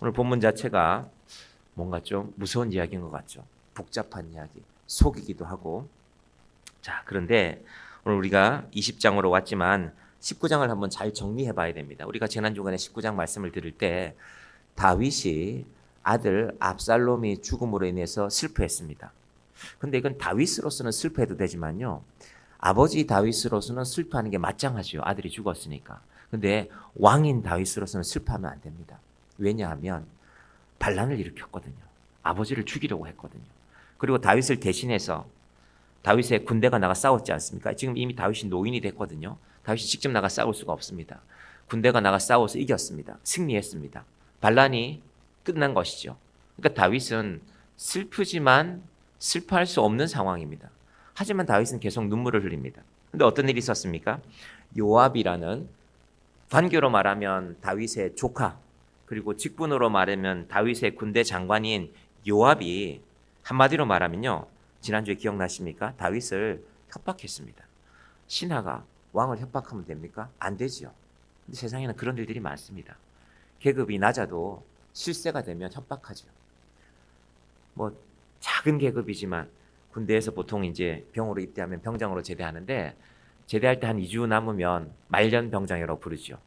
오늘 본문 자체가 뭔가 좀 무서운 이야기인 것 같죠. 복잡한 이야기, 속이기도 하고. 자, 그런데 오늘 우리가 20장으로 왔지만 19장을 한번 잘 정리해 봐야 됩니다. 우리가 지난주간에 19장 말씀을 들을 때 다윗이 아들 압살롬이 죽음으로 인해서 슬퍼했습니다. 근데 이건 다윗으로서는 슬퍼해도 되지만요, 아버지 다윗으로서는 슬퍼하는 게 마땅하죠. 아들이 죽었으니까. 근데 왕인 다윗으로서는 슬퍼하면 안 됩니다. 왜냐하면 반란을 일으켰거든요. 아버지를 죽이려고 했거든요. 그리고 다윗을 대신해서 다윗의 군대가 나가 싸웠지 않습니까? 지금 이미 다윗이 노인이 됐거든요. 다윗이 직접 나가 싸울 수가 없습니다. 군대가 나가 싸워서 이겼습니다. 승리했습니다. 반란이 끝난 것이죠. 그러니까 다윗은 슬프지만 슬퍼할 수 없는 상황입니다. 하지만 다윗은 계속 눈물을 흘립니다. 근데 어떤 일이 있었습니까? 요압이라는, 관계로 말하면 다윗의 조카, 그리고 직분으로 말하면 다윗의 군대 장관인 요압이, 한마디로 말하면요, 지난주에 기억나십니까? 다윗을 협박했습니다. 신하가 왕을 협박하면 됩니까? 안 되지요. 근데 세상에는 그런 일들이 많습니다. 계급이 낮아도 실세가 되면 협박하죠. 뭐 작은 계급이지만 군대에서 보통 이제 병으로 입대하면 병장으로 제대하는데, 제대할 때 한 2주 남으면 말년 병장이라고 부르죠.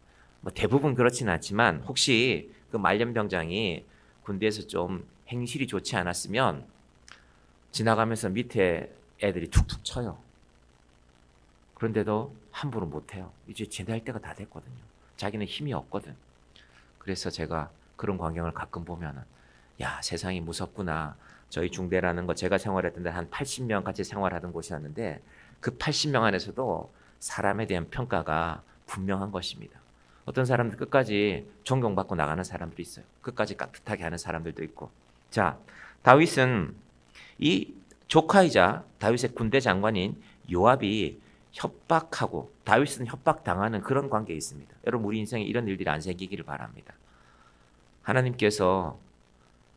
뭐 대부분 그렇지는 않지만 혹시 그 말년 병장이 군대에서 좀 행실이 좋지 않았으면 지나가면서 밑에 애들이 툭툭 쳐요. 그런데도 함부로 못해요. 이제 제대할 때가 다 됐거든요. 자기는 힘이 없거든. 그래서 제가 그런 광경을 가끔 보면은, 야, 세상이 무섭구나. 저희 중대라는 거, 제가 생활했던 데 한 80명 같이 생활하던 곳이었는데 그 80명 안에서도 사람에 대한 평가가 분명한 것입니다. 어떤 사람들 끝까지 존경받고 나가는 사람들이 있어요. 끝까지 깍듯하게 하는 사람들도 있고. 자, 다윗은 이 조카이자 다윗의 군대 장관인 요압이 협박하고 다윗은 협박당하는 그런 관계에 있습니다. 여러분, 우리 인생에 이런 일들이 안 생기기를 바랍니다. 하나님께서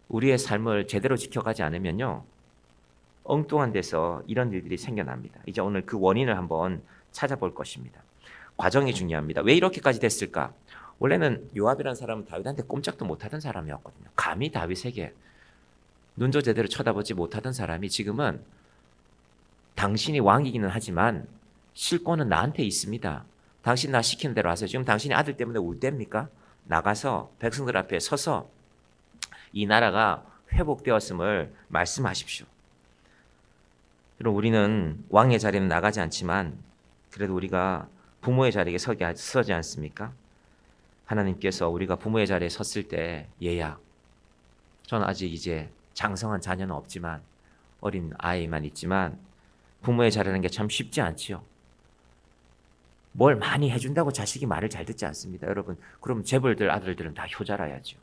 우리의 삶을 제대로 지켜가지 않으면요, 엉뚱한 데서 이런 일들이 생겨납니다. 이제 오늘 그 원인을 한번 찾아볼 것입니다. 과정이 중요합니다. 왜 이렇게까지 됐을까? 원래는 요압이라는 사람은 다윗한테 꼼짝도 못하던 사람이었거든요. 감히 다윗에게 눈도 제대로 쳐다보지 못하던 사람이 지금은, 당신이 왕이기는 하지만 실권은 나한테 있습니다. 당신 나 시키는 대로 하세요. 지금 당신이 아들 때문에 울 때입니까? 나가서 백성들 앞에 서서 이 나라가 회복되었음을 말씀하십시오. 여러분, 우리는 왕의 자리는 나가지 않지만 그래도 우리가 부모의 자리에 서지 않습니까? 하나님께서 우리가 부모의 자리에 섰을 때, 얘야, 저는 아직 이제 장성한 자녀는 없지만 어린 아이만 있지만 부모의 자리라는 게 참 쉽지 않지요. 뭘 많이 해준다고 자식이 말을 잘 듣지 않습니다. 여러분, 그럼 재벌들 아들들은 다 효자라야죠.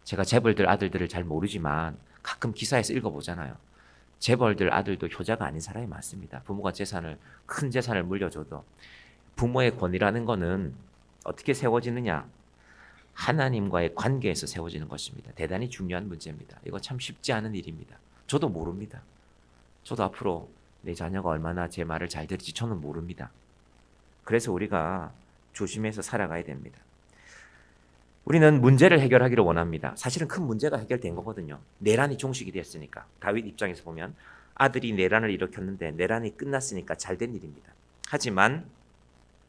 제가 재벌들 아들들을 잘 모르지만 가끔 기사에서 읽어보잖아요. 재벌들 아들도 효자가 아닌 사람이 많습니다. 부모가 큰 재산을 물려줘도 부모의 권위라는 거는 어떻게 세워지느냐? 하나님과의 관계에서 세워지는 것입니다. 대단히 중요한 문제입니다. 이거 참 쉽지 않은 일입니다. 저도 모릅니다. 저도 앞으로 내 자녀가 얼마나 제 말을 잘 들을지 저는 모릅니다. 그래서 우리가 조심해서 살아가야 됩니다. 우리는 문제를 해결하기를 원합니다. 사실은 큰 문제가 해결된 거거든요. 내란이 종식이 됐으니까. 다윗 입장에서 보면 아들이 내란을 일으켰는데 내란이 끝났으니까 잘된 일입니다. 하지만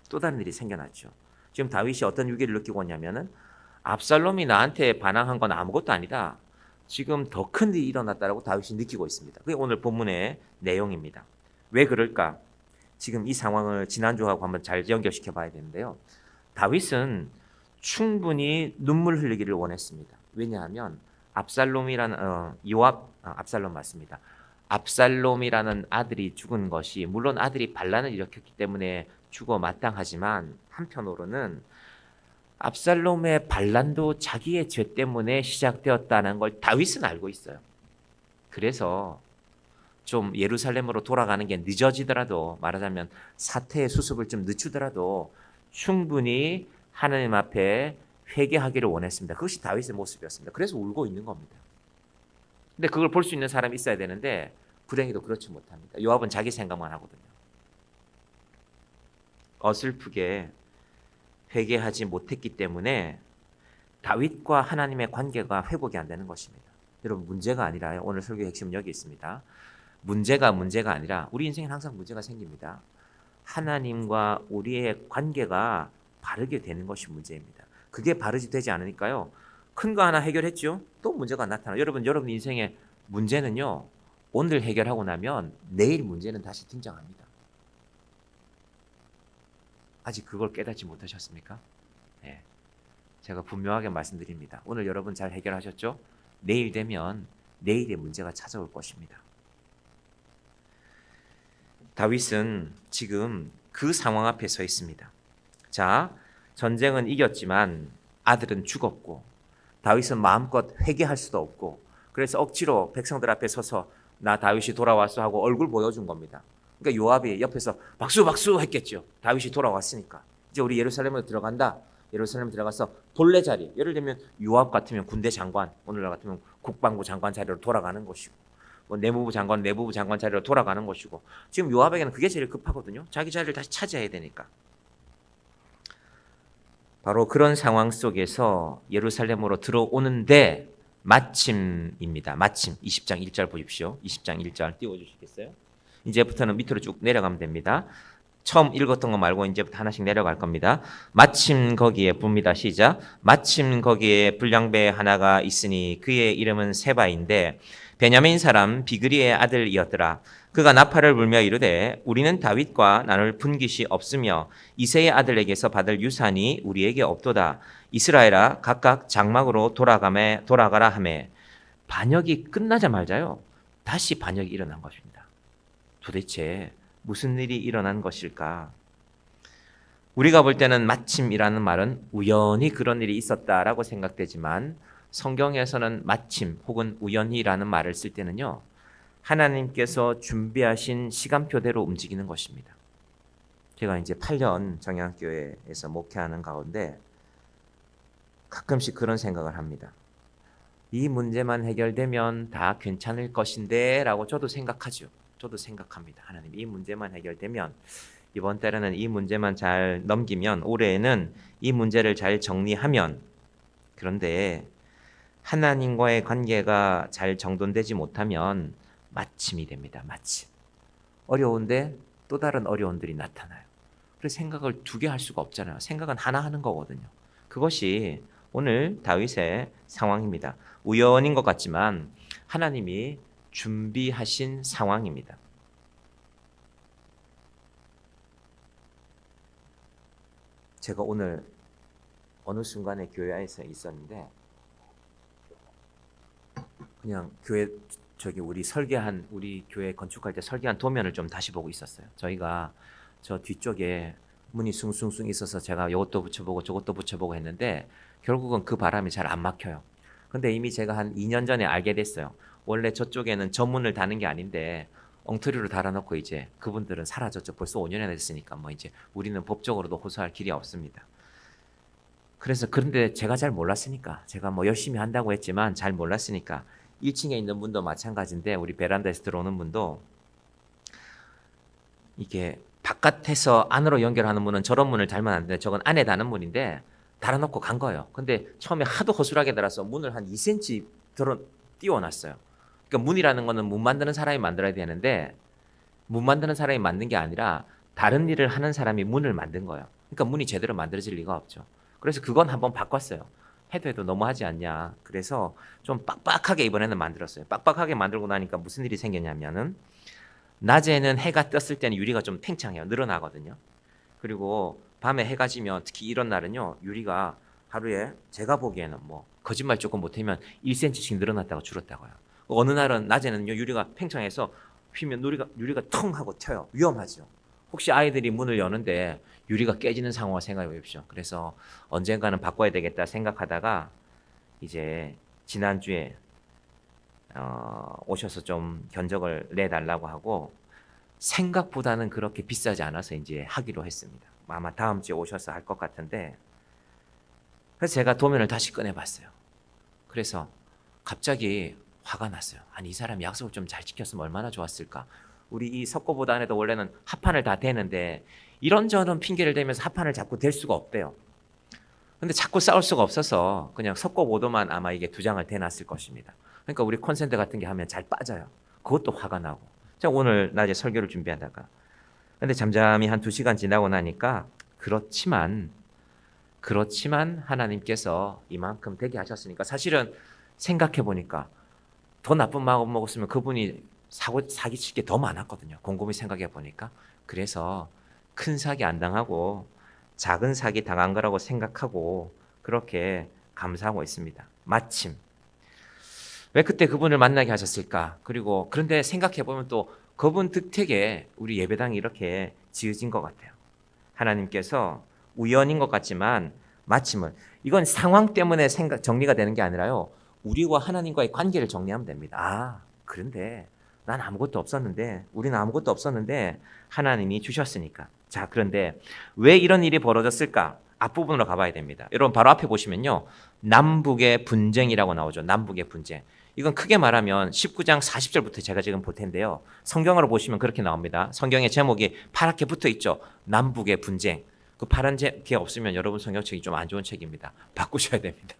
또 다른 일이 생겨났죠. 지금 다윗이 어떤 위기를 느끼고 있냐면은, 압살롬이 나한테 반항한 건 아무것도 아니다. 지금 더 큰 일이 일어났다라고 다윗이 느끼고 있습니다. 그게 오늘 본문의 내용입니다. 왜 그럴까? 지금 이 상황을 지난주하고 한번 잘 연결시켜 봐야 되는데요. 다윗은 충분히 눈물 흘리기를 원했습니다. 왜냐하면 압살롬 맞습니다. 압살롬이라는 아들이 죽은 것이, 물론 아들이 반란을 일으켰기 때문에 죽어 마땅하지만 한편으로는 압살롬의 반란도 자기의 죄 때문에 시작되었다는 걸 다윗은 알고 있어요. 그래서 좀 예루살렘으로 돌아가는 게 늦어지더라도, 말하자면 사태의 수습을 좀 늦추더라도 충분히 하나님 앞에 회개하기를 원했습니다. 그것이 다윗의 모습이었습니다. 그래서 울고 있는 겁니다. 근데 그걸 볼 수 있는 사람이 있어야 되는데 불행히도 그렇지 못합니다. 요압은 자기 생각만 하거든요. 어설프게 회개하지 못했기 때문에 다윗과 하나님의 관계가 회복이 안 되는 것입니다. 여러분 문제가 아니라요. 오늘 설교의 핵심은 여기 있습니다. 문제가 아니라 우리 인생엔 항상 문제가 생깁니다. 하나님과 우리의 관계가 바르게 되는 것이 문제입니다. 그게 바르지 되지 않으니까요. 큰 거 하나 해결했죠. 또 문제가 나타나요. 여러분 인생의 문제는요. 오늘 해결하고 나면 내일 문제는 다시 등장합니다. 아직 그걸 깨닫지 못하셨습니까? 네. 제가 분명하게 말씀드립니다. 오늘 여러분 잘 해결하셨죠? 내일 되면 내일의 문제가 찾아올 것입니다. 다윗은 지금 그 상황 앞에 서 있습니다. 자, 전쟁은 이겼지만 아들은 죽었고 다윗은 마음껏 회개할 수도 없고 그래서 억지로 백성들 앞에 서서 나 다윗이 돌아왔어 하고 얼굴 보여준 겁니다. 그러니까 요압이 옆에서 박수 했겠죠. 다윗이 돌아왔으니까. 이제 우리 예루살렘으로 들어간다. 예루살렘 들어가서 본래 자리, 예를 들면 요압 같으면 군대 장관, 오늘날 같으면 국방부 장관 자리로 돌아가는 것이고 뭐 내무부 장관 자리로 돌아가는 것이고 지금 요압에게는 그게 제일 급하거든요. 자기 자리를 다시 차지해야 되니까. 바로 그런 상황 속에서 예루살렘으로 들어오는데 마침입니다. 마침 20장 1절 보십시오. 20장 1절 띄워주시겠어요? 이제부터는 밑으로 쭉 내려가면 됩니다. 처음 읽었던 거 말고 이제부터 하나씩 내려갈 겁니다. 마침 거기에 붑니다. 시작. 마침 거기에 불량배 하나가 있으니 그의 이름은 세바인데 베냐민 사람 비그리의 아들이었더라. 그가 나팔을 불며 이르되 우리는 다윗과 나눌 분깃이 없으며 이새의 아들에게서 받을 유산이 우리에게 없도다. 이스라엘아 각각 장막으로 돌아가라 하매 반역이 끝나자마자요. 다시 반역이 일어난 것입니다. 도대체 무슨 일이 일어난 것일까? 우리가 볼 때는 마침이라는 말은 우연히 그런 일이 있었다라고 생각되지만 성경에서는 마침 혹은 우연히라는 말을 쓸 때는요. 하나님께서 준비하신 시간표대로 움직이는 것입니다. 제가 이제 8년 정양교회에서 목회하는 가운데 가끔씩 그런 생각을 합니다. 이 문제만 해결되면 다 괜찮을 것인데 라고 저도 생각하죠. 저도 생각합니다. 하나님 이 문제만 해결되면 이번 달에는 이 문제만 잘 넘기면 올해에는 이 문제를 잘 정리하면 그런데 하나님과의 관계가 잘 정돈되지 못하면 마침이 됩니다. 마침. 어려운데 또 다른 어려움들이 나타나요. 그래서 생각을 두 개 할 수가 없잖아요. 생각은 하나 하는 거거든요. 그것이 오늘 다윗의 상황입니다. 우연인 것 같지만 하나님이 준비하신 상황입니다. 제가 오늘 어느 순간에 교회 안에서 있었는데 그냥 교회 우리 교회 건축할 때 설계한 도면을 좀 다시 보고 있었어요. 저희가 저 뒤쪽에 문이 숭숭숭 있어서 제가 이것도 붙여보고 저것도 붙여보고 했는데 결국은 그 바람이 잘 안 막혀요. 근데 이미 제가 한 2년 전에 알게 됐어요. 원래 저쪽에는 전문을 다는 게 아닌데 엉터리로 달아놓고 이제 그분들은 사라졌죠. 벌써 5년이나 됐으니까 뭐 이제 우리는 법적으로도 호소할 길이 없습니다. 그런데 제가 잘 몰랐으니까 제가 뭐 열심히 한다고 했지만 잘 몰랐으니까 1층에 있는 분도 마찬가지인데 우리 베란다에서 들어오는 분도 이게 바깥에서 안으로 연결하는 문은 저런 문을 달면 안 돼. 저건 안에 다는 문인데 달아놓고 간 거예요. 근데 처음에 하도 허술하게 달아서 문을 한 2cm 띄워놨어요. 그러니까 문이라는 거는 문 만드는 사람이 만들어야 되는데 문 만드는 사람이 만든 게 아니라 다른 일을 하는 사람이 문을 만든 거예요. 그러니까 문이 제대로 만들어질 리가 없죠. 그래서 그건 한번 바꿨어요. 해도 너무하지 않냐. 그래서 좀 빡빡하게 이번에는 만들었어요. 빡빡하게 만들고 나니까 무슨 일이 생겼냐면은 낮에는 해가 떴을 때는 유리가 좀 팽창해요. 늘어나거든요. 그리고 밤에 해가 지면 특히 이런 날은요. 유리가 하루에 제가 보기에는 뭐 거짓말 조금 못하면 1cm씩 늘어났다가 줄었다고요. 어느 날은 낮에는요. 유리가 팽창해서 휘면 유리가 텅 하고 튀어요. 위험하죠. 혹시 아이들이 문을 여는데 유리가 깨지는 상황을 생각해 보십시오. 그래서 언젠가는 바꿔야 되겠다 생각하다가 이제 지난주에 오셔서 좀 견적을 내달라고 하고 생각보다는 그렇게 비싸지 않아서 이제 하기로 했습니다. 아마 다음 주에 오셔서 할 것 같은데 그래서 제가 도면을 다시 꺼내봤어요. 그래서 갑자기 화가 났어요. 아니 이 사람이 약속을 좀 잘 지켰으면 얼마나 좋았을까. 우리 이 석고보단에도 원래는 합판을 다 대는데 이런저런 핑계를 대면서 합판을 자꾸 댈 수가 없대요. 근데 자꾸 싸울 수가 없어서 그냥 석고보도만 아마 이게 2장을 대놨을 것입니다. 그러니까 우리 콘센트 같은 게 하면 잘 빠져요. 그것도 화가 나고. 제가 오늘 낮에 설교를 준비하다가 근데 잠잠히 한 2시간 지나고 나니까 그렇지만 하나님께서 이만큼 되게 하셨으니까 사실은 생각해 보니까 더 나쁜 마음 먹었으면 그분이 사기칠 게 더 많았거든요. 곰곰이 생각해 보니까. 그래서 큰 사기 안 당하고 작은 사기 당한 거라고 생각하고 그렇게 감사하고 있습니다. 마침 왜 그때 그분을 만나게 하셨을까? 그리고 그런데 생각해 보면 또 그분 득택에 우리 예배당이 이렇게 지어진 것 같아요. 하나님께서 우연인 것 같지만 마침은 이건 상황 때문에 정리가 되는 게 아니라요. 우리와 하나님과의 관계를 정리하면 됩니다. 아, 그런데 난 아무것도 없었는데 우리는 아무것도 없었는데 하나님이 주셨으니까. 자, 그런데 왜 이런 일이 벌어졌을까? 앞부분으로 가봐야 됩니다. 여러분 바로 앞에 보시면요. 남북의 분쟁이라고 나오죠. 남북의 분쟁. 이건 크게 말하면 19장 40절부터 제가 지금 볼 텐데요. 성경으로 보시면 그렇게 나옵니다. 성경의 제목이 파랗게 붙어 있죠. 남북의 분쟁. 그 파란 게 없으면 여러분 성경책이 좀 안 좋은 책입니다. 바꾸셔야 됩니다.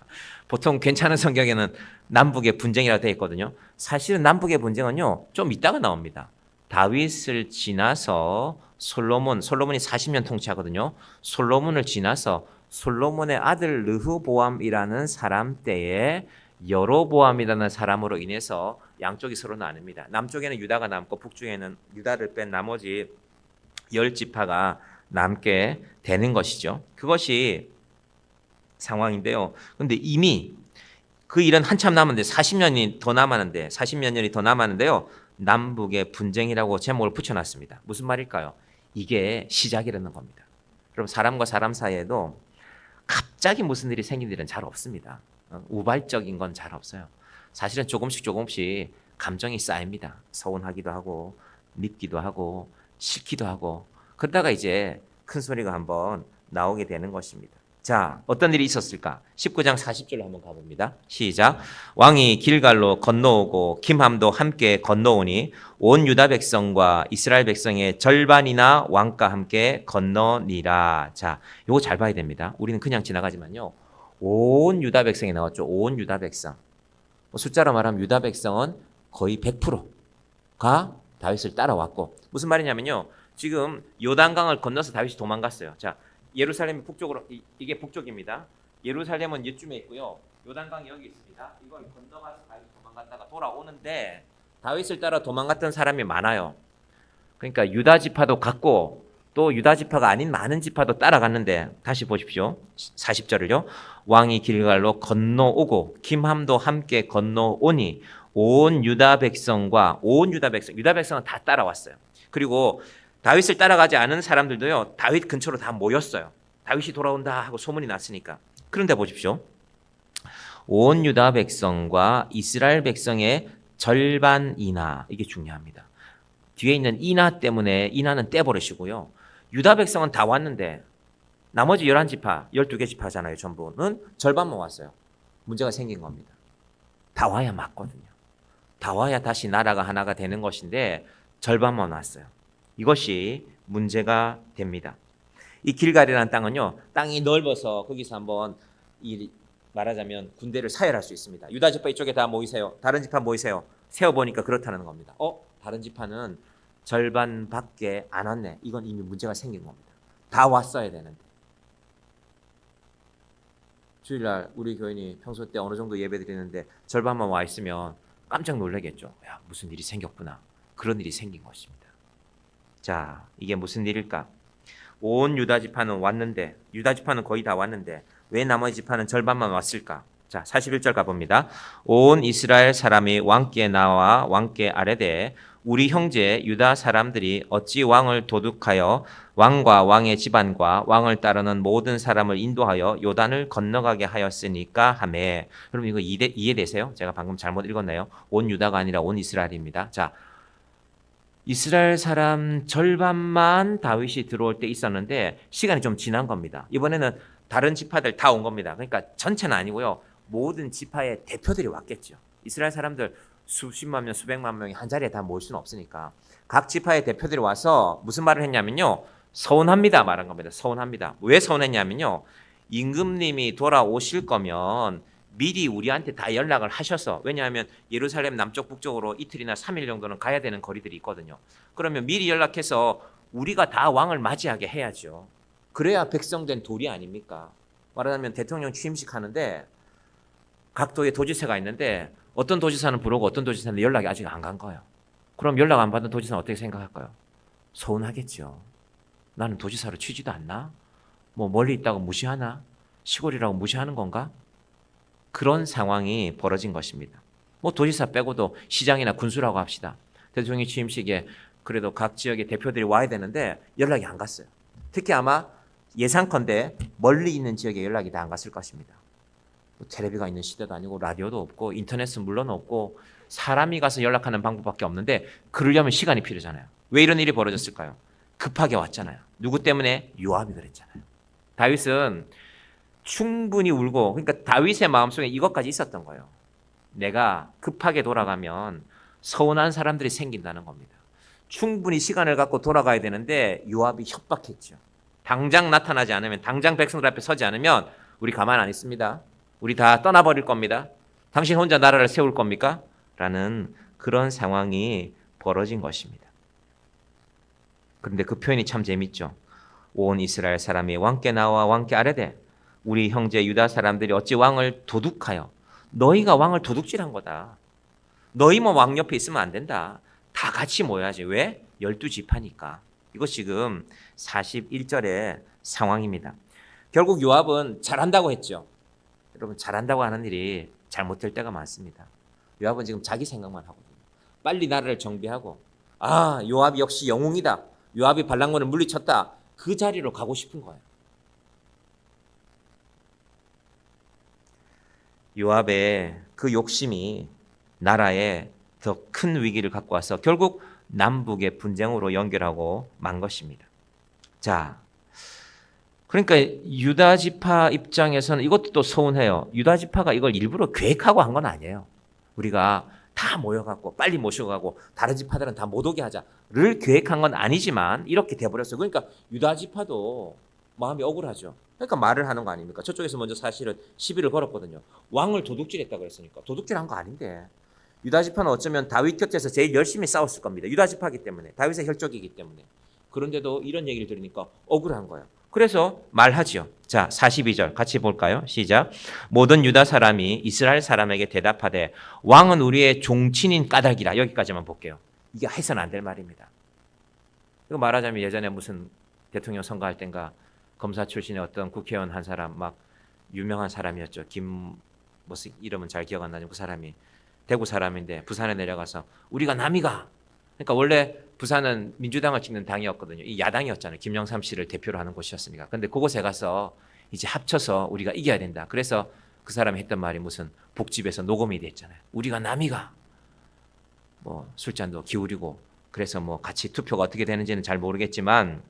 보통 괜찮은 성경에는 남북의 분쟁이라고 되어 있거든요. 사실은 남북의 분쟁은요. 좀 이따가 나옵니다. 다윗을 지나서 솔로몬이 40년 통치하거든요. 솔로몬을 지나서 솔로몬의 아들 르흐보암이라는 사람 때에 여로보암이라는 사람으로 인해서 양쪽이 서로 나뉩니다. 남쪽에는 유다가 남고 북쪽에는 유다를 뺀 나머지 10지파가 남게 되는 것이죠. 그것이 상황인데요. 그런데 이미 그 일은 한참 남았는데 40년이 더 남았는데요. 남북의 분쟁이라고 제목을 붙여놨습니다. 무슨 말일까요? 이게 시작이라는 겁니다. 그럼 사람과 사람 사이에도 갑자기 무슨 일이 생긴 일은 잘 없습니다. 우발적인 건 잘 없어요. 사실은 조금씩 감정이 쌓입니다. 서운하기도 하고 밉기도 하고 싫기도 하고 그러다가 이제 큰 소리가 한번 나오게 되는 것입니다. 자, 어떤 일이 있었을까? 19장 40절로 한번 가봅니다. 시작. 왕이 길갈로 건너오고 김함도 함께 건너오니 온 유다 백성과 이스라엘 백성의 절반이나 왕과 함께 건너니라. 자, 요거 잘 봐야 됩니다. 우리는 그냥 지나가지만요. 온 유다 백성이 나왔죠. 온 유다 백성. 숫자로 말하면 유다 백성은 거의 100%가 다윗을 따라왔고 무슨 말이냐면요. 지금 요단강을 건너서 다윗이 도망갔어요. 자, 예루살렘이 북쪽으로 이게 북쪽입니다. 예루살렘은 이쯤에 있고요. 요단강이 여기 있습니다. 이걸 건너가서 다윗이 도망갔다가 돌아오는데 다윗을 따라 도망갔던 사람이 많아요. 그러니까 유다 지파도 갔고 또 유다 지파가 아닌 많은 지파도 따라갔는데 다시 보십시오. 40절을요. 왕이 길갈로 건너오고 김함도 함께 건너오니 온 유다 백성은 다 따라왔어요. 그리고 다윗을 따라가지 않은 사람들도요. 다윗 근처로 다 모였어요. 다윗이 돌아온다 하고 소문이 났으니까. 그런데 보십시오. 온 유다 백성과 이스라엘 백성의 절반이나 이게 중요합니다. 뒤에 있는 이나 때문에 이나는 떼버리시고요. 유다 백성은 다 왔는데 나머지 11지파, 12개 지파잖아요. 전부는 절반만 왔어요. 문제가 생긴 겁니다. 다 와야 맞거든요. 다 와야 다시 나라가 하나가 되는 것인데 절반만 왔어요. 이것이 문제가 됩니다. 이 길갈이라는 땅은요. 땅이 넓어서 거기서 한번 말하자면 군대를 사열할 수 있습니다. 유다 지파 이쪽에 다 모이세요. 다른 지파 모이세요. 세어보니까 그렇다는 겁니다. 다른 지파는 절반밖에 안 왔네. 이건 이미 문제가 생긴 겁니다. 다 왔어야 되는데. 주일날 우리 교인이 평소 때 어느 정도 예배 드리는데 절반만 와 있으면 깜짝 놀라겠죠. 야, 무슨 일이 생겼구나. 그런 일이 생긴 것입니다. 자, 이게 무슨 일일까? 온 유다 지파는 왔는데 유다 지파는 거의 다 왔는데 왜 나머지 지파는 절반만 왔을까? 자, 41절 가봅니다. 온 이스라엘 사람이 왕께 나와 왕께 아뢰되 우리 형제 유다 사람들이 어찌 왕을 도둑하여 왕과 왕의 집안과 왕을 따르는 모든 사람을 인도하여 요단을 건너가게 하였으니까 하매. 여러분 이거 이해되세요? 제가 방금 잘못 읽었나요? 온 유다가 아니라 온 이스라엘입니다. 자, 이스라엘 사람 절반만 다윗이 들어올 때 있었는데 시간이 좀 지난 겁니다. 이번에는 다른 지파들 다 온 겁니다. 그러니까 전체는 아니고요. 모든 지파의 대표들이 왔겠죠. 이스라엘 사람들 수십만 명, 수백만 명이 한 자리에 다 모일 수는 없으니까 각 지파의 대표들이 와서 무슨 말을 했냐면요. 서운합니다 말한 겁니다. 서운합니다. 왜 서운했냐면요. 임금님이 돌아오실 거면 미리 우리한테 다 연락을 하셔서, 왜냐하면 예루살렘 남쪽 북쪽으로 이틀이나 3일 정도는 가야 되는 거리들이 있거든요. 그러면 미리 연락해서 우리가 다 왕을 맞이하게 해야죠. 그래야 백성된 도리 아닙니까? 말하자면 대통령 취임식 하는데 각 도에 도지사가 있는데 어떤 도지사는 부르고 어떤 도지사는 연락이 아직 안 간 거예요. 그럼 연락 안 받은 도지사는 어떻게 생각할까요? 서운하겠죠. 나는 도지사로 취지도 않나? 뭐 멀리 있다고 무시하나? 시골이라고 무시하는 건가? 그런 상황이 벌어진 것입니다. 뭐 도지사 빼고도 시장이나 군수라고 합시다. 대통령 취임식에 그래도 각 지역의 대표들이 와야 되는데 연락이 안 갔어요. 특히 아마 예상컨대 멀리 있는 지역에 연락이 다 안 갔을 것입니다. 뭐 텔레비가 있는 시대도 아니고 라디오도 없고 인터넷은 물론 없고 사람이 가서 연락하는 방법밖에 없는데 그러려면 시간이 필요하잖아요. 왜 이런 일이 벌어졌을까요? 급하게 왔잖아요. 누구 때문에? 요압이 그랬잖아요. 다윗은 충분히 울고, 그러니까 다윗의 마음속에 이것까지 있었던 거예요. 내가 급하게 돌아가면 서운한 사람들이 생긴다는 겁니다. 충분히 시간을 갖고 돌아가야 되는데 요압이 협박했죠. 당장 나타나지 않으면, 당장 백성들 앞에 서지 않으면 우리 가만 안 있습니다. 우리 다 떠나버릴 겁니다. 당신 혼자 나라를 세울 겁니까? 라는 그런 상황이 벌어진 것입니다. 그런데 그 표현이 참 재밌죠. 온 이스라엘 사람이 왕께 나와 왕께 아뢰되 우리 형제 유다 사람들이 어찌 왕을 도둑하여, 너희가 왕을 도둑질한 거다. 너희만 왕 옆에 있으면 안 된다. 다 같이 모여야지. 왜? 12지파니까. 이거 지금 41절의 상황입니다. 결국 요압은 잘한다고 했죠. 여러분, 잘한다고 하는 일이 잘못될 때가 많습니다. 요압은 지금 자기 생각만 하거든요. 빨리 나라를 정비하고, 아, 요압이 역시 영웅이다. 요압이 반란군을 물리쳤다. 그 자리로 가고 싶은 거예요. 요압의 그 욕심이 나라에 더 큰 위기를 갖고 와서 결국 남북의 분쟁으로 연결하고 만 것입니다. 자, 그러니까 유다 지파 입장에서는 이것도 또 서운해요. 유다 지파가 이걸 일부러 계획하고 한 건 아니에요. 우리가 다 모여갖고 빨리 모셔가고 다른 지파들은 다 못 오게 하자를 계획한 건 아니지만 이렇게 돼버렸어요. 그러니까 유다 지파도 마음이 억울하죠. 그러니까 말을 하는 거 아닙니까? 저쪽에서 먼저 사실은 시비를 걸었거든요. 왕을 도둑질했다고 했으니까. 도둑질한 거 아닌데. 유다 지파는 어쩌면 다윗 곁에서 제일 열심히 싸웠을 겁니다. 유다 지파이기 때문에, 다윗의 혈족이기 때문에. 그런데도 이런 얘기를 들으니까 억울한 거예요. 그래서 말하지요. 자, 42절 같이 볼까요? 시작. 모든 유다 사람이 이스라엘 사람에게 대답하되 왕은 우리의 종친인 까닭이라. 여기까지만 볼게요. 이게 해서는 안 될 말입니다. 이거 말하자면 예전에 무슨 대통령 선거할 땐가 검사 출신의 어떤 국회의원 한 사람, 막 유명한 사람이었죠. 무슨 이름은 잘 기억 안 나죠. 그 사람이 대구 사람인데 부산에 내려가서 우리가 남이가, 그러니까 원래 부산은 민주당을 찍는 당이었거든요. 이 야당이었잖아요. 김영삼 씨를 대표로 하는 곳이었으니까. 근데 그곳에 가서 이제 합쳐서 우리가 이겨야 된다. 그래서 그 사람이 했던 말이 무슨 복집에서 녹음이 됐잖아요. 우리가 남이가 뭐 술잔도 기울이고, 그래서 뭐 같이 투표가 어떻게 되는지는 잘 모르겠지만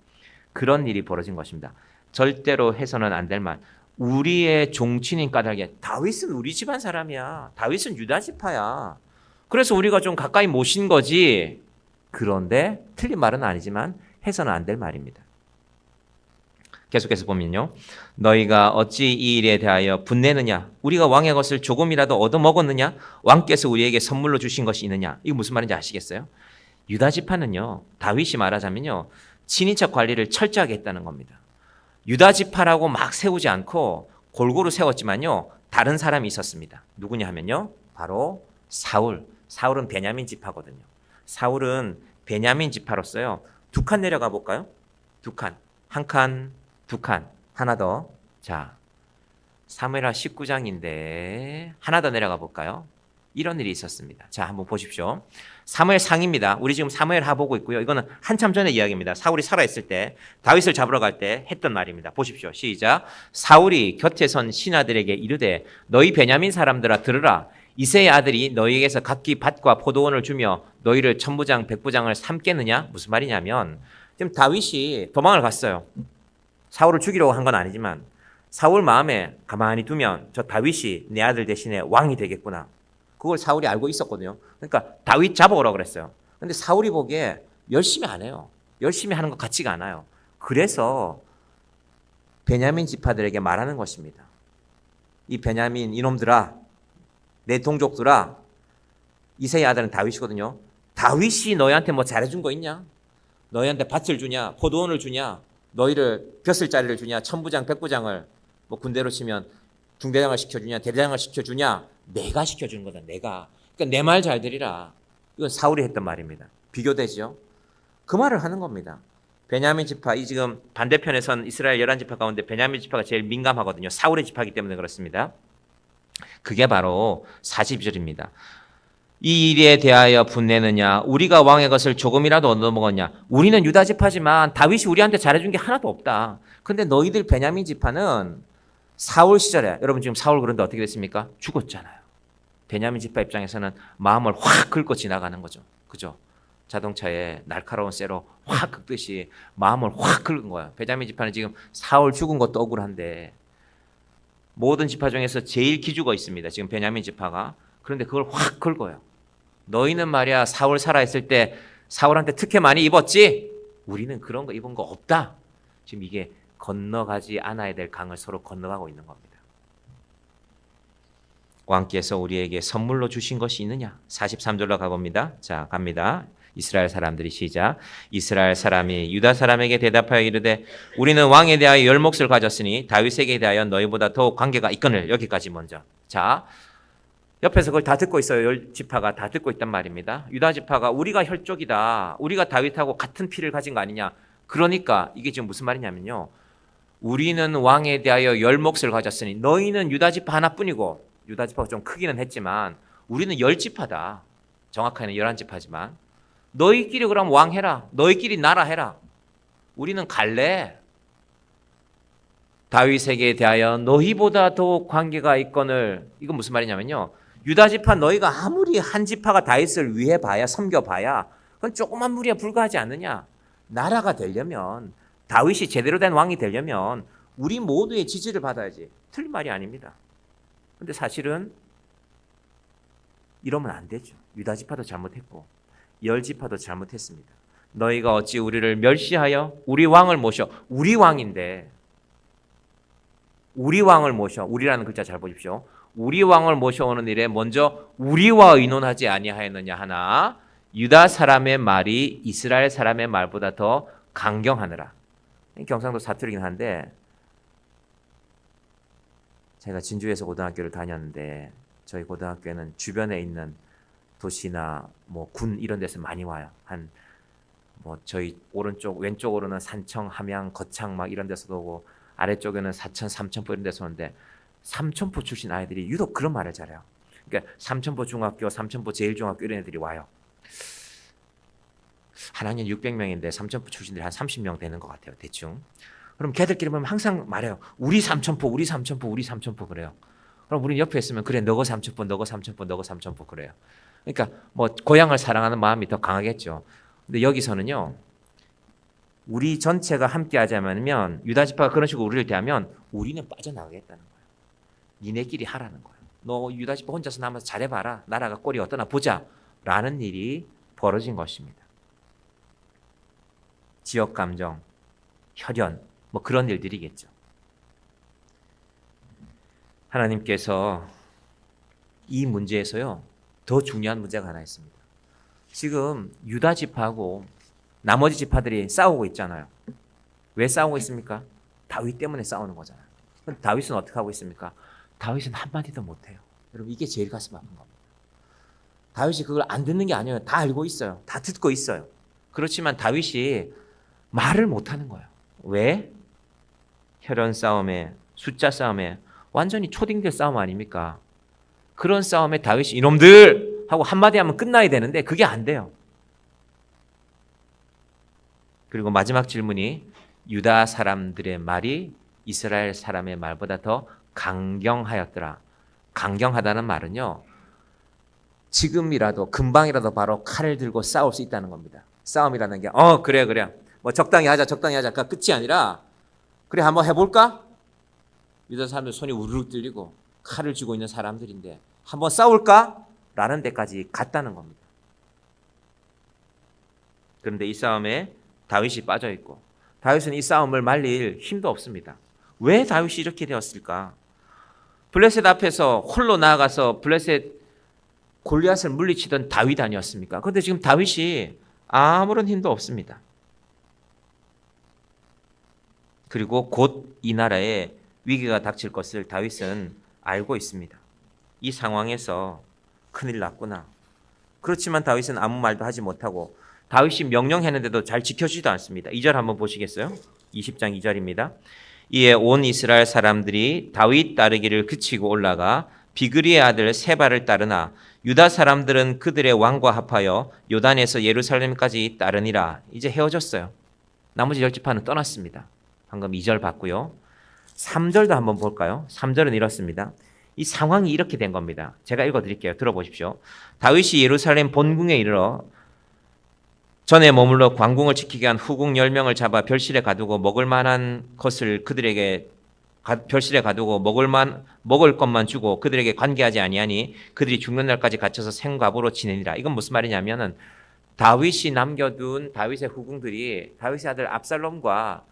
그런 일이 벌어진 것입니다. 절대로 해서는 안 될 말. 우리의 종친인 까닭에, 다윗은 우리 집안 사람이야. 다윗은 유다 지파야. 그래서 우리가 좀 가까이 모신 거지. 그런데 틀린 말은 아니지만 해서는 안 될 말입니다. 계속해서 보면요. 너희가 어찌 이 일에 대하여 분내느냐? 우리가 왕의 것을 조금이라도 얻어먹었느냐? 왕께서 우리에게 선물로 주신 것이 있느냐? 이거 무슨 말인지 아시겠어요? 유다 지파는요, 다윗이 말하자면요, 친인척 관리를 철저하게 했다는 겁니다. 유다 지파라고 막 세우지 않고 골고루 세웠지만요, 다른 사람이 있었습니다. 누구냐 하면요, 바로 사울. 사울은 베냐민 지파거든요. 사울은 베냐민 지파로서요, 2칸 내려가 볼까요? 2칸. 1칸, 2칸. 하나 더. 자, 사무엘하 19장인데 하나 더 내려가 볼까요? 이런 일이 있었습니다. 자, 한번 보십시오. 사무엘 상입니다. 우리 지금 사무엘 하 보고 있고요. 이거는 한참 전의 이야기입니다. 사울이 살아있을 때 다윗을 잡으러 갈 때 했던 말입니다. 보십시오. 시작. 사울이 곁에 선 신하들에게 이르되 너희 베냐민 사람들아 들으라. 이새의 아들이 너희에게서 각기 밭과 포도원을 주며 너희를 천부장 백부장을 삼겠느냐? 무슨 말이냐면 지금 다윗이 도망을 갔어요. 사울을 죽이려고 한 건 아니지만 사울 마음에 가만히 두면 저 다윗이 내 아들 대신에 왕이 되겠구나. 그걸 사울이 알고 있었거든요. 그러니까 다윗 잡아오라고 그랬어요. 근데 사울이 보기에 열심히 안 해요. 열심히 하는 것 같지가 않아요. 그래서 베냐민 지파들에게 말하는 것입니다. 이 베냐민 이놈들아, 내 동족들아, 이새의 아들은 다윗이거든요. 다윗이 너희한테 뭐 잘해준 거 있냐? 너희한테 밭을 주냐? 포도원을 주냐? 너희를 벼슬자리를 주냐? 천부장, 백부장을 뭐 군대로 치면 중대장을 시켜주냐? 대대장을 시켜주냐? 내가 시켜주는 거다. 내가. 그러니까 내 말 잘 들으라. 이건 사울이 했던 말입니다. 비교되죠? 그 말을 하는 겁니다. 베냐민 지파, 이 지금 반대편에선 이스라엘 11지파 가운데 베냐민 지파가 제일 민감하거든요. 사울의 지파이기 때문에 그렇습니다. 그게 바로 42절입니다. 이 일에 대하여 분내느냐? 우리가 왕의 것을 조금이라도 얻어먹었냐? 우리는 유다 지파지만 다윗이 우리한테 잘해준 게 하나도 없다. 근데 너희들 베냐민 지파는 사울 시절에, 여러분 지금 사울 그런데 어떻게 됐습니까? 죽었잖아요. 베냐민 지파 입장에서는 마음을 확 긁고 지나가는 거죠. 그죠? 자동차에 날카로운 쇠로 확 긁듯이 마음을 확 긁은 거야. 베냐민 지파는 지금 사울 죽은 것도 억울한데 모든 지파 중에서 제일 기죽어 있습니다. 지금 베냐민 지파가. 그런데 그걸 확 긁어요. 너희는 말이야 사울 살아있을 때 사울한테 특혜 많이 입었지? 우리는 그런 거 입은 거 없다. 지금 이게 건너가지 않아야 될 강을 서로 건너가고 있는 겁니다. 왕께서 우리에게 선물로 주신 것이 있느냐? 43절로 가봅니다. 자, 갑니다. 이스라엘 사람들이 시작. 이스라엘 사람이 유다 사람에게 대답하여 이르되 우리는 왕에 대하여 열 몫을 가졌으니 다윗에게 대하여 너희보다 더욱 관계가 있거늘. 여기까지 먼저. 자, 옆에서 그걸 다 듣고 있어요. 열 지파가 다 듣고 있단 말입니다. 유다 지파가 우리가 혈족이다. 우리가 다윗하고 같은 피를 가진 거 아니냐. 그러니까 이게 지금 무슨 말이냐면요. 우리는 왕에 대하여 열 몫을 가졌으니 너희는 유다 지파 하나뿐이고 유다 지파가 좀 크기는 했지만 우리는 열 지파다. 정확하게는 11지파지만 너희끼리 그럼 왕 해라. 너희끼리 나라 해라. 우리는 갈래. 다윗에게 대하여 너희보다 더욱 관계가 있거늘. 이건 무슨 말이냐면요. 유다 지파 너희가 아무리 한 지파가 다윗을 위해 봐야 섬겨봐야 그건 조그만 무리에 불과하지 않느냐. 나라가 되려면 다윗이 제대로 된 왕이 되려면 우리 모두의 지지를 받아야지. 틀린 말이 아닙니다. 근데 사실은 이러면 안 되죠. 유다 지파도 잘못했고 열 지파도 잘못했습니다. 너희가 어찌 우리를 멸시하여 우리 왕을 모셔. 우리 왕인데 우리 왕을 모셔. 우리라는 글자 잘 보십시오. 우리 왕을 모셔오는 일에 먼저 우리와 의논하지 아니하였느냐 하나 유다 사람의 말이 이스라엘 사람의 말보다 더 강경하느라. 경상도 사투리긴 한데 제가 진주에서 고등학교를 다녔는데 저희 고등학교에는 주변에 있는 도시나 뭐 군 이런 데서 많이 와요. 한 뭐 저희 오른쪽 왼쪽으로는 산청, 함양, 거창 막 이런 데서도 오고 아래쪽에는 사천, 삼천포 이런 데서 오는데 삼천포 출신 아이들이 유독 그런 말을 잘해요. 그러니까 삼천포 중학교, 삼천포 제일중학교 이런 애들이 와요. 한 학년 600명인데 삼천포 출신들이 한 30명 되는 것 같아요. 대충. 그럼 걔들끼리 보면 항상 말해요. 우리 삼천포, 우리 삼천포, 우리 삼천포 그래요. 그럼 우리는 옆에 있으면 그래 너거 삼천포, 너거 삼천포, 너거 삼천포 그래요. 그러니까 뭐 고향을 사랑하는 마음이 더 강하겠죠. 근데 여기서는요. 우리 전체가 함께 하자면 유다 지파가 그런 식으로 우리를 대하면 우리는 빠져나가겠다는 거예요. 니네끼리 하라는 거예요. 너 유다 지파 혼자서 남아서 잘해봐라. 나라가 꼴이 어떠나 보자. 라는 일이 벌어진 것입니다. 지역 감정, 혈연 뭐 그런 일들이겠죠. 하나님께서 이 문제에서요. 더 중요한 문제가 하나 있습니다. 지금 유다 지파하고 나머지 지파들이 싸우고 있잖아요. 왜 싸우고 있습니까? 다윗 때문에 싸우는 거잖아요. 그럼 다윗은 어떻게 하고 있습니까? 다윗은 한마디도 못해요. 여러분 이게 제일 가슴 아픈 겁니다. 다윗이 그걸 안 듣는 게 아니에요. 다 알고 있어요. 다 듣고 있어요. 그렇지만 다윗이 말을 못하는 거예요. 왜? 혈연 싸움에 숫자 싸움에 완전히 초딩들 싸움 아닙니까? 그런 싸움에 다윗이 이놈들 하고 한마디 하면 끝나야 되는데 그게 안 돼요. 그리고 마지막 질문이 유다 사람들의 말이 이스라엘 사람의 말보다 더 강경하였더라. 강경하다는 말은요. 지금이라도 금방이라도 바로 칼을 들고 싸울 수 있다는 겁니다. 싸움이라는 게 그래 뭐 적당히 하자가 끝이 아니라 그래 한번 해볼까? 유다 사람들 손이 우르르 들리고 칼을 쥐고 있는 사람들인데 한번 싸울까? 라는 데까지 갔다는 겁니다. 그런데 이 싸움에 다윗이 빠져있고 다윗은 이 싸움을 말릴 힘도 없습니다. 왜 다윗이 이렇게 되었을까? 블레셋 앞에서 홀로 나아가서 블레셋 골리앗을 물리치던 다윗 아니었습니까? 그런데 지금 다윗이 아무런 힘도 없습니다. 그리고 곧 이 나라에 위기가 닥칠 것을 다윗은 알고 있습니다. 이 상황에서 큰일 났구나. 그렇지만 다윗은 아무 말도 하지 못하고 다윗이 명령했는데도 잘 지켜주지도 않습니다. 2절 한번 보시겠어요? 20장 2절입니다. 이에 온 이스라엘 사람들이 다윗 따르기를 그치고 올라가 비그리의 아들 세바를 따르나 유다 사람들은 그들의 왕과 합하여 요단에서 예루살렘까지 따르니라. 이제 헤어졌어요. 나머지 10지파는 떠났습니다. 방금 2절 봤고요. 3절도 한번 볼까요? 3절은 이렇습니다. 이 상황이 이렇게 된 겁니다. 제가 읽어드릴게요. 들어보십시오. 다윗이 예루살렘 본궁에 이르러 전에 머물러 광궁을 지키게 한 후궁 10명을 잡아 별실에 가두고 먹을 만한 것을 그들에게 별실에 가두고 먹을 것만 주고 그들에게 관계하지 아니하니 그들이 죽는 날까지 갇혀서 생과부로 지내니라. 이건 무슨 말이냐면은 다윗이 남겨둔 다윗의 후궁들이 다윗의 아들 압살롬과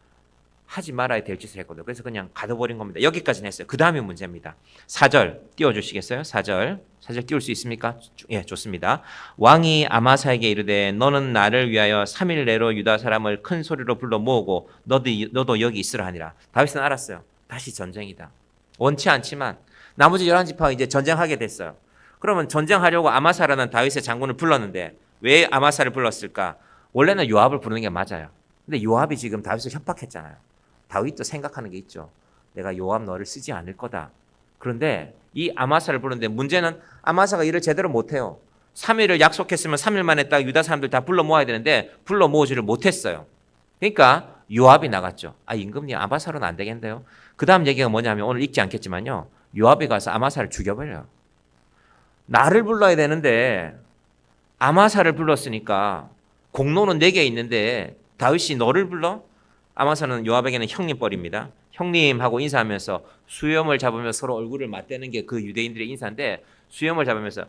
하지 말아야 될 짓을 했거든요. 그래서 그냥 가둬버린 겁니다. 여기까지는 했어요. 그 다음이 문제입니다. 4절 띄워주시겠어요? 4절 띄울 수 있습니까? 예, 좋습니다. 왕이 아마사에게 이르되 너는 나를 위하여 3일 내로 유다 사람을 큰 소리로 불러 모으고 너도 여기 있으라 하니라. 다윗은 알았어요. 다시 전쟁이다. 원치 않지만 나머지 11지파가 이제 전쟁하게 됐어요. 그러면 전쟁하려고 아마사라는 다윗의 장군을 불렀는데 왜 아마사를 불렀을까? 원래는 요압을 부르는 게 맞아요. 근데 요압이 지금 다윗을 협박했잖아요. 다윗도 생각하는 게 있죠. 내가 요압 너를 쓰지 않을 거다. 그런데 이 아마사를 부르는데 문제는 아마사가 일을 제대로 못해요. 3일을 약속했으면 3일 만에 딱 유다 사람들 다 불러 모아야 되는데 불러 모으지를 못했어요. 그러니까 요압이 나갔죠. 임금님 아마사로는 안 되겠는데요. 그 다음 얘기가 뭐냐면 오늘 읽지 않겠지만요. 요압이 가서 아마사를 죽여버려요. 나를 불러야 되는데 아마사를 불렀으니까 공로는 내게 있는데 다윗이 너를 불러? 아마사는 요압에게는 형님 뻘입니다. 형님하고 인사하면서 수염을 잡으며 서로 얼굴을 맞대는 게 그 유대인들의 인사인데 수염을 잡으면서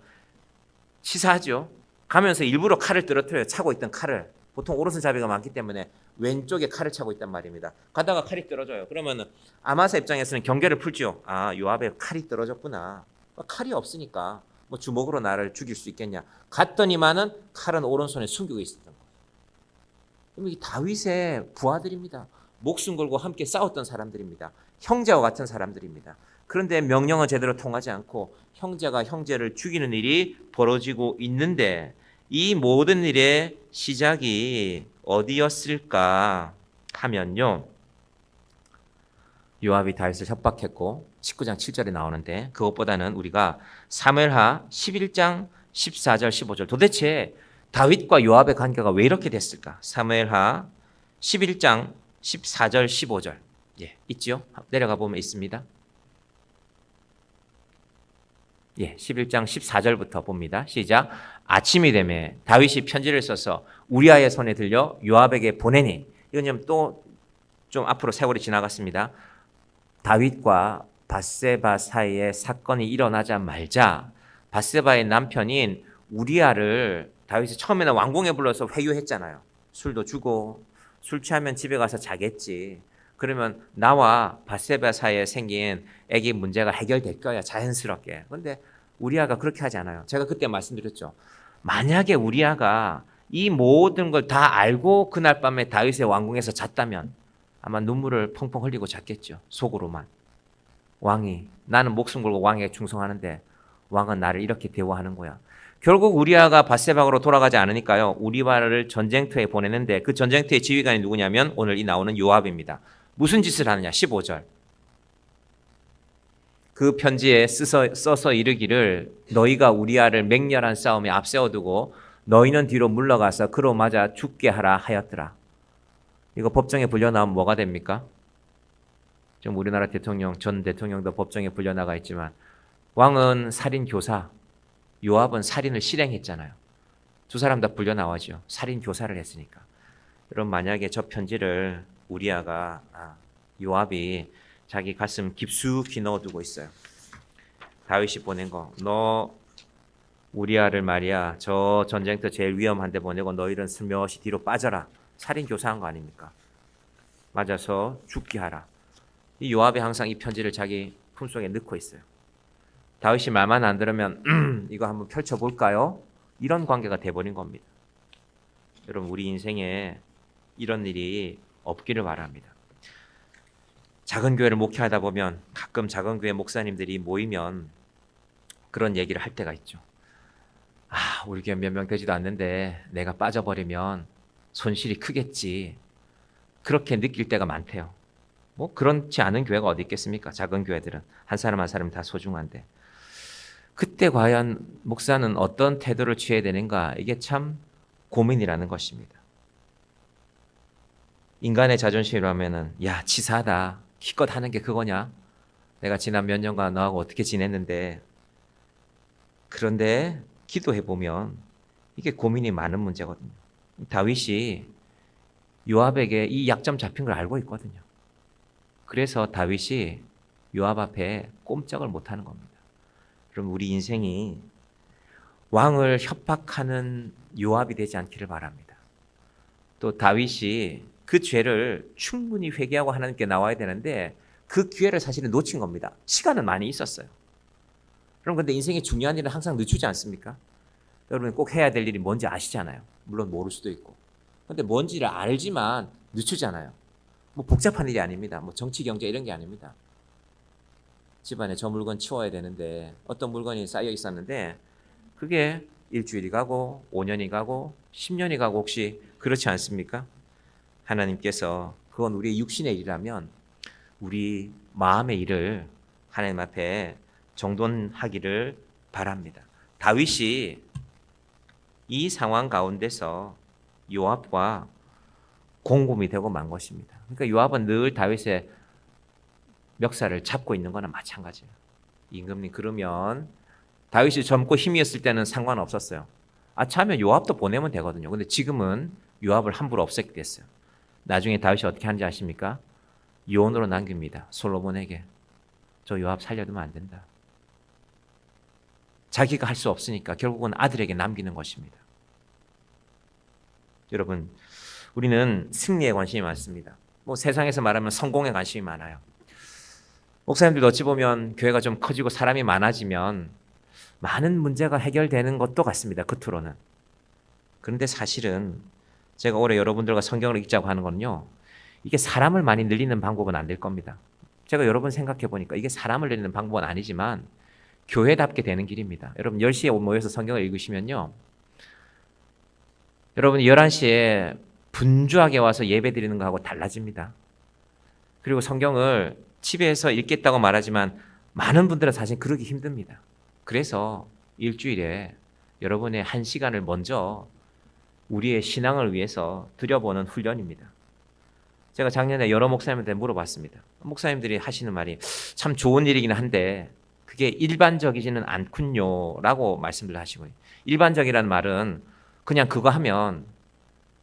치사하죠. 가면서 일부러 칼을 떨어뜨려요. 차고 있던 칼을. 보통 오른손잡이가 많기 때문에 왼쪽에 칼을 차고 있단 말입니다. 가다가 칼이 떨어져요. 그러면 아마사 입장에서는 경계를 풀죠. 요압에 칼이 떨어졌구나. 칼이 없으니까 뭐 주먹으로 나를 죽일 수 있겠냐. 갔더니만은 칼은 오른손에 숨기고 있었던 거예요. 이 다윗의 부하들입니다. 목숨 걸고 함께 싸웠던 사람들입니다. 형제와 같은 사람들입니다. 그런데 명령은 제대로 통하지 않고 형제가 형제를 죽이는 일이 벌어지고 있는데 이 모든 일의 시작이 어디였을까 하면요. 요압이 다윗을 협박했고 19장 7절에 나오는데 그것보다는 우리가 사무엘하 11장 14절 15절 도대체 다윗과 요압의 관계가 왜 이렇게 됐을까? 사무엘하 11장 14절 15절 있지요? 내려가 보면 있습니다. 11장 14절부터 봅니다. 시작. 아침이 되매 다윗이 편지를 써서 우리아의 손에 들려 요압에게 보내니 이건 또 좀 앞으로 세월이 지나갔습니다. 다윗과 밧세바 사이에 사건이 일어나자 말자 밧세바의 남편인 우리아를 다윗이 처음에는 왕궁에 불러서 회유했잖아요. 술도 주고 술 취하면 집에 가서 자겠지. 그러면 나와 밧세바 사이에 생긴 애기 문제가 해결될 거야 자연스럽게. 그런데 우리아가 그렇게 하지 않아요. 제가 그때 말씀드렸죠. 만약에 우리아가 이 모든 걸 다 알고 그날 밤에 다윗의 왕궁에서 잤다면 아마 눈물을 펑펑 흘리고 잤겠죠. 속으로만. 왕이 나는 목숨 걸고 왕에게 충성하는데 왕은 나를 이렇게 대우하는 거야. 결국 우리아가 밧세바로 돌아가지 않으니까요. 우리아를 전쟁터에 보내는데 그 전쟁터의 지휘관이 누구냐면 오늘 이 나오는 요압입니다. 무슨 짓을 하느냐? 15절. 그 편지에 써서 이르기를 너희가 우리아를 맹렬한 싸움에 앞세워두고 너희는 뒤로 물러가서 그로 맞아 죽게 하라 하였더라. 이거 법정에 불려나오면 뭐가 됩니까? 지금 우리나라 대통령, 전 대통령도 법정에 불려나가 있지만 왕은 살인 교사, 요압은 살인을 실행했잖아요. 두 사람 다 불려나와죠. 살인 교사를 했으니까. 여러분 만약에 저 편지를 우리아가 요압이 자기 가슴 깊숙이 넣어두고 있어요. 다윗이 보낸 거. 너 우리아를 말이야 저 전쟁터 제일 위험한 데 보내고 너희는 슬며시 뒤로 빠져라. 살인 교사한 거 아닙니까? 맞아서 죽게 하라. 이 요압이 항상 이 편지를 자기 품속에 넣고 있어요. 다윗이 말만 안 들으면 이거 한번 펼쳐볼까요? 이런 관계가 돼버린 겁니다. 여러분 우리 인생에 이런 일이 없기를 바랍니다. 작은 교회를 목회하다 보면 가끔 작은 교회 목사님들이 모이면 그런 얘기를 할 때가 있죠. 우리 교회 몇 명 되지도 않는데 내가 빠져버리면 손실이 크겠지. 그렇게 느낄 때가 많대요. 뭐 그렇지 않은 교회가 어디 있겠습니까? 작은 교회들은 한 사람 한 사람 다 소중한데. 그때 과연 목사는 어떤 태도를 취해야 되는가? 이게 참 고민이라는 것입니다. 인간의 자존심이라면은 야 치사하다. 기껏 하는 게 그거냐? 내가 지난 몇 년간 너하고 어떻게 지냈는데. 그런데 기도해 보면 이게 고민이 많은 문제거든요. 다윗이 요압에게 이 약점 잡힌 걸 알고 있거든요. 그래서 다윗이 요압 앞에 꼼짝을 못하는 겁니다. 그럼 우리 인생이 왕을 협박하는 요압이 되지 않기를 바랍니다. 또 다윗이 그 죄를 충분히 회개하고 하나님께 나와야 되는데 그 기회를 사실은 놓친 겁니다. 시간은 많이 있었어요. 그럼 근데 인생의 중요한 일은 항상 늦추지 않습니까? 여러분 꼭 해야 될 일이 뭔지 아시잖아요. 물론 모를 수도 있고. 근데 뭔지를 알지만 늦추잖아요. 뭐 복잡한 일이 아닙니다. 뭐 정치, 경제 이런 게 아닙니다. 집안에 저 물건 치워야 되는데 어떤 물건이 쌓여 있었는데 그게 일주일이 가고 5년이 가고 10년이 가고 혹시 그렇지 않습니까? 하나님께서 그건 우리의 육신의 일이라면 우리 마음의 일을 하나님 앞에 정돈하기를 바랍니다. 다윗이 이 상황 가운데서 요압과 공범이 되고 만 것입니다. 그러니까 요압은 늘 다윗의 멱살을 잡고 있는 거나 마찬가지예요. 임금님 그러면 다윗이 젊고 힘이 있을 때는 상관없었어요. 차면 요압도 보내면 되거든요. 근데 지금은 요압을 함부로 없애게 됐어요. 나중에 다윗이 어떻게 하는지 아십니까? 유언으로 남깁니다. 솔로몬에게. 저 요압 살려두면 안 된다. 자기가 할 수 없으니까 결국은 아들에게 남기는 것입니다. 여러분, 우리는 승리에 관심이 많습니다. 뭐 세상에서 말하면 성공에 관심이 많아요. 목사님들도 어찌 보면 교회가 좀 커지고 사람이 많아지면 많은 문제가 해결되는 것도 같습니다. 겉으로는. 그런데 사실은 제가 올해 여러분들과 성경을 읽자고 하는 건요. 이게 사람을 많이 늘리는 방법은 안 될 겁니다. 제가 여러 번 생각해 보니까 이게 사람을 늘리는 방법은 아니지만 교회답게 되는 길입니다. 여러분 10시에 모여서 성경을 읽으시면요. 여러분 11시에 분주하게 와서 예배 드리는 거하고 달라집니다. 그리고 성경을 집에서 읽겠다고 말하지만 많은 분들은 사실 그러기 힘듭니다. 그래서 일주일에 여러분의 1시간을 먼저 우리의 신앙을 위해서 들여보는 훈련입니다. 제가 작년에 여러 목사님한테 물어봤습니다. 목사님들이 하시는 말이 참 좋은 일이긴 한데 그게 일반적이지는 않군요 라고 말씀을 하시고요. 일반적이라는 말은 그냥 그거 하면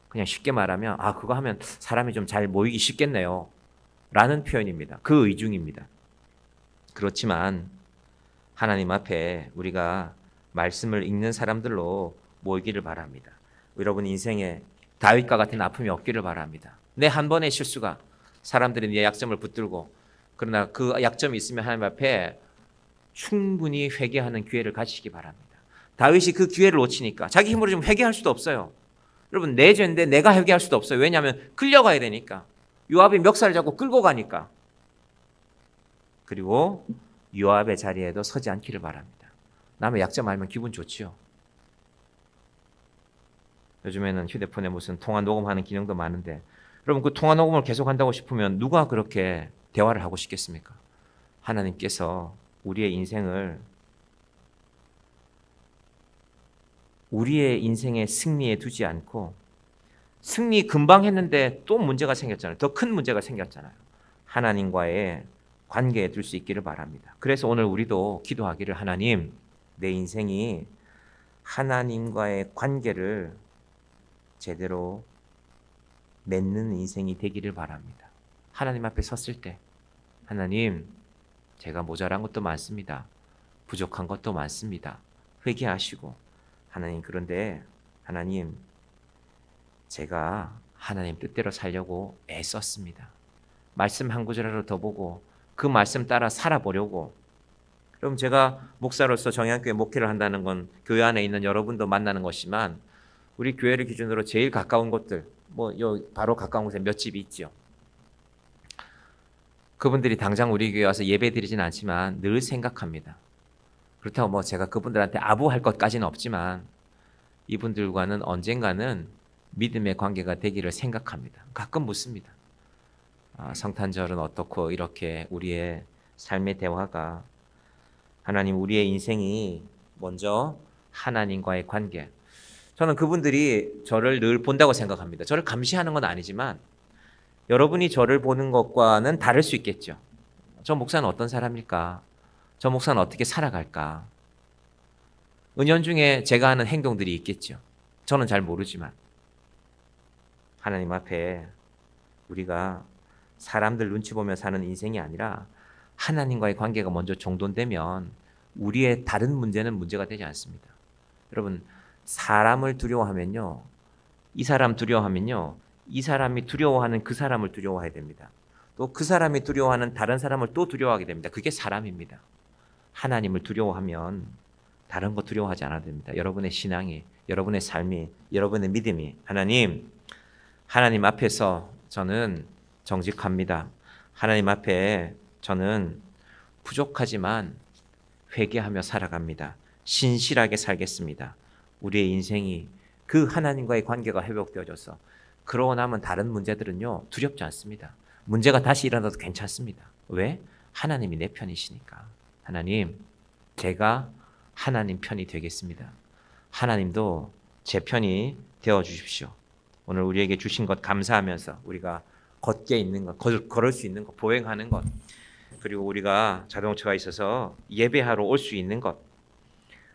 그냥 쉽게 말하면 그거 하면 사람이 좀 잘 모이기 쉽겠네요 라는 표현입니다. 그 의중입니다. 그렇지만 하나님 앞에 우리가 말씀을 읽는 사람들로 모이기를 바랍니다. 여러분 인생에 다윗과 같은 아픔이 없기를 바랍니다. 내 한 번의 실수가 사람들이 내 약점을 붙들고 그러나 그 약점이 있으면 하나님 앞에 충분히 회개하는 기회를 가지시기 바랍니다. 다윗이 그 기회를 놓치니까 자기 힘으로 좀 회개할 수도 없어요. 여러분 내 죄인데 내가 회개할 수도 없어요. 왜냐하면 끌려가야 되니까. 요압이 멱살을 잡고 끌고 가니까. 그리고 요압의 자리에도 서지 않기를 바랍니다. 남의 약점 알면 기분 좋지요. 요즘에는 휴대폰에 무슨 통화 녹음하는 기능도 많은데 여러분 그 통화 녹음을 계속한다고 싶으면 누가 그렇게 대화를 하고 싶겠습니까? 하나님께서 우리의 인생의 승리에 두지 않고 승리 금방 했는데 또 문제가 생겼잖아요. 더 큰 문제가 생겼잖아요. 하나님과의 관계에 둘 수 있기를 바랍니다. 그래서 오늘 우리도 기도하기를 하나님 내 인생이 하나님과의 관계를 제대로 맺는 인생이 되기를 바랍니다. 하나님 앞에 섰을 때 하나님 제가 모자란 것도 많습니다. 부족한 것도 많습니다. 회개하시고 하나님 그런데 하나님 제가 하나님 뜻대로 살려고 애썼습니다. 말씀 한 구절이라도 더 보고 그 말씀 따라 살아보려고. 그럼 제가 목사로서 정향교회 목회를 한다는 건 교회 안에 있는 여러분도 만나는 것이지만 우리 교회를 기준으로 제일 가까운 곳들, 바로 가까운 곳에 몇 집이 있죠. 그분들이 당장 우리 교회 와서 예배 드리진 않지만 늘 생각합니다. 그렇다고 제가 그분들한테 아부할 것까지는 없지만 이분들과는 언젠가는 믿음의 관계가 되기를 생각합니다. 가끔 묻습니다. 성탄절은 어떻고 이렇게 우리의 삶의 대화가 하나님 우리의 인생이 먼저 하나님과의 관계. 저는 그분들이 저를 늘 본다고 생각합니다. 저를 감시하는 건 아니지만 여러분이 저를 보는 것과는 다를 수 있겠죠. 저 목사는 어떤 사람일까? 저 목사는 어떻게 살아갈까? 은연중에 제가 하는 행동들이 있겠죠. 저는 잘 모르지만 하나님 앞에 우리가 사람들 눈치 보며 사는 인생이 아니라 하나님과의 관계가 먼저 정돈되면 우리의 다른 문제는 문제가 되지 않습니다. 여러분, 사람을 두려워하면요, 이 사람 두려워하면요, 이 사람이 두려워하는 그 사람을 두려워해야 됩니다. 또 그 사람이 두려워하는 다른 사람을 또 두려워하게 됩니다. 그게 사람입니다. 하나님을 두려워하면 다른 거 두려워하지 않아도 됩니다. 여러분의 신앙이, 여러분의 삶이, 여러분의 믿음이 하나님 앞에서 저는 정직합니다. 하나님 앞에 저는 부족하지만 회개하며 살아갑니다. 신실하게 살겠습니다. 우리의 인생이 그 하나님과의 관계가 회복되어져서 그러고 나면 다른 문제들은요 두렵지 않습니다. 문제가 다시 일어나도 괜찮습니다. 왜? 하나님이 내 편이시니까. 하나님, 제가 하나님 편이 되겠습니다. 하나님도 제 편이 되어 주십시오. 오늘 우리에게 주신 것 감사하면서 우리가 걷게 있는 것, 걸을 수 있는 것, 보행하는 것, 그리고 우리가 자동차가 있어서 예배하러 올 수 있는 것,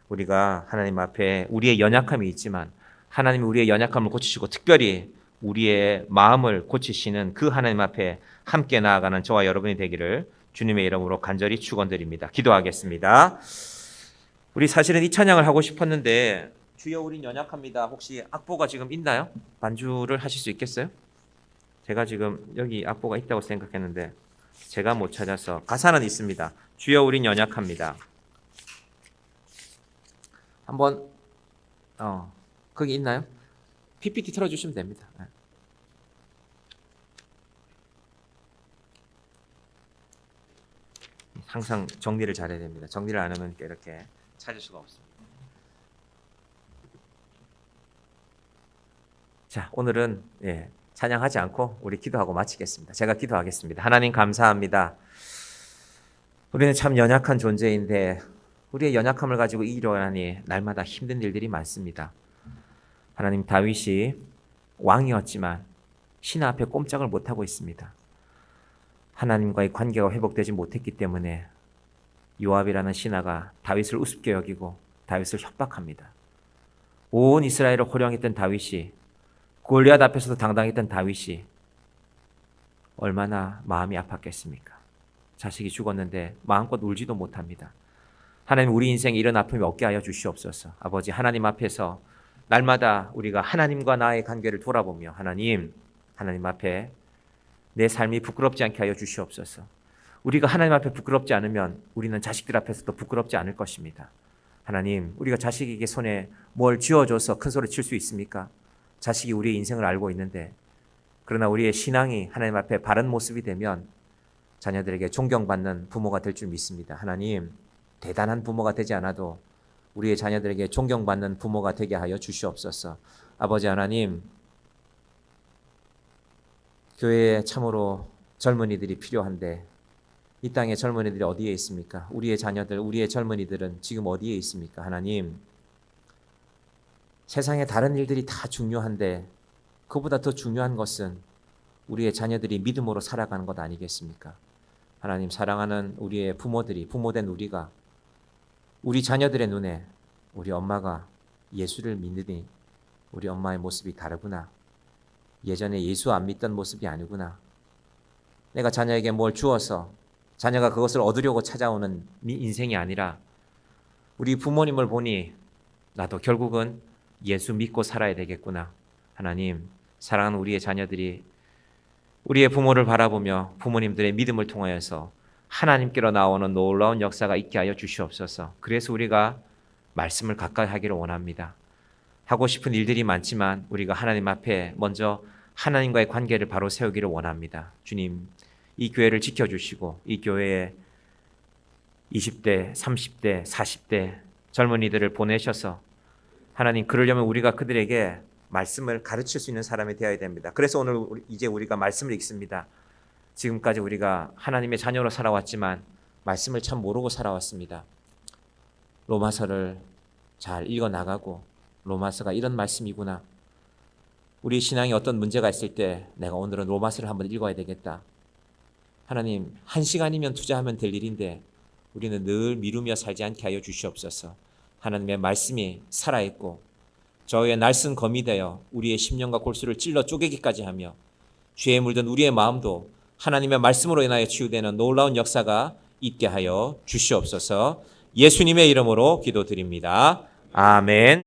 우리가 하나님 앞에 우리의 연약함이 있지만 하나님이 우리의 연약함을 고치시고 특별히 우리의 마음을 고치시는 그 하나님 앞에 함께 나아가는 저와 여러분이 되기를 주님의 이름으로 간절히 축원드립니다. 기도하겠습니다. 우리 사실은 이 찬양을 하고 싶었는데 주여 우린 연약합니다. 혹시 악보가 지금 있나요? 반주를 하실 수 있겠어요? 제가 지금 여기 악보가 있다고 생각했는데 제가 못 찾아서 가사는 있습니다. 주여 우린 연약합니다. 한번 거기 있나요? PPT 틀어주시면 됩니다. 항상 정리를 잘해야 됩니다. 정리를 안 하면 이렇게 찾을 수가 없습니다. 자, 오늘은 찬양하지 않고 우리 기도하고 마치겠습니다. 제가 기도하겠습니다. 하나님 감사합니다. 우리는 참 연약한 존재인데 우리의 연약함을 가지고 일어나니 날마다 힘든 일들이 많습니다. 하나님, 다윗이 왕이었지만 신하 앞에 꼼짝을 못하고 있습니다. 하나님과의 관계가 회복되지 못했기 때문에 요압이라는 신하가 다윗을 우습게 여기고 다윗을 협박합니다. 온 이스라엘을 호령했던 다윗이, 골리앗 앞에서도 당당했던 다윗이 얼마나 마음이 아팠겠습니까? 자식이 죽었는데 마음껏 울지도 못합니다. 하나님, 우리 인생에 이런 아픔이 없게 하여 주시옵소서. 아버지, 하나님 앞에서 날마다 우리가 하나님과 나의 관계를 돌아보며 하나님 앞에 내 삶이 부끄럽지 않게 하여 주시옵소서. 우리가 하나님 앞에 부끄럽지 않으면 우리는 자식들 앞에서도 부끄럽지 않을 것입니다. 하나님, 우리가 자식에게 손에 뭘 쥐어줘서 큰 소리 칠 수 있습니까? 자식이 우리의 인생을 알고 있는데, 그러나 우리의 신앙이 하나님 앞에 바른 모습이 되면 자녀들에게 존경받는 부모가 될 줄 믿습니다. 하나님, 대단한 부모가 되지 않아도 우리의 자녀들에게 존경받는 부모가 되게 하여 주시옵소서. 아버지 하나님, 교회에 참으로 젊은이들이 필요한데 이 땅에 젊은이들이 어디에 있습니까? 우리의 자녀들, 우리의 젊은이들은 지금 어디에 있습니까? 하나님, 세상에 다른 일들이 다 중요한데 그보다 더 중요한 것은 우리의 자녀들이 믿음으로 살아가는 것 아니겠습니까? 하나님, 사랑하는 우리의 부모들이, 부모된 우리가 우리 자녀들의 눈에 우리 엄마가 예수를 믿으니 우리 엄마의 모습이 다르구나. 예전에 예수 안 믿던 모습이 아니구나. 내가 자녀에게 뭘 주어서 자녀가 그것을 얻으려고 찾아오는 인생이 아니라 우리 부모님을 보니 나도 결국은 예수 믿고 살아야 되겠구나. 하나님, 사랑하는 우리의 자녀들이 우리의 부모를 바라보며 부모님들의 믿음을 통하여서 하나님께로 나오는 놀라운 역사가 있게 하여 주시옵소서. 그래서 우리가 말씀을 가까이 하기를 원합니다. 하고 싶은 일들이 많지만 우리가 하나님 앞에 먼저 하나님과의 관계를 바로 세우기를 원합니다. 주님, 이 교회를 지켜주시고 이 교회에 20대, 30대, 40대 젊은이들을 보내셔서 하나님, 그러려면 우리가 그들에게 말씀을 가르칠 수 있는 사람이 되어야 됩니다. 그래서 오늘 이제 우리가 말씀을 읽습니다. 지금까지 우리가 하나님의 자녀로 살아왔지만 말씀을 참 모르고 살아왔습니다. 로마서를 잘 읽어나가고 로마서가 이런 말씀이구나. 우리 신앙에 어떤 문제가 있을 때 내가 오늘은 로마서를 한번 읽어야 되겠다. 하나님, 1시간이면 투자하면 될 일인데 우리는 늘 미루며 살지 않게 하여 주시옵소서. 하나님의 말씀이 살아있고 저의 날쌘 검이 되어 우리의 심령과 골수를 찔러 쪼개기까지 하며 죄에 물든 우리의 마음도 하나님의 말씀으로 인하여 치유되는 놀라운 역사가 있게 하여 주시옵소서. 예수님의 이름으로 기도드립니다. 아멘.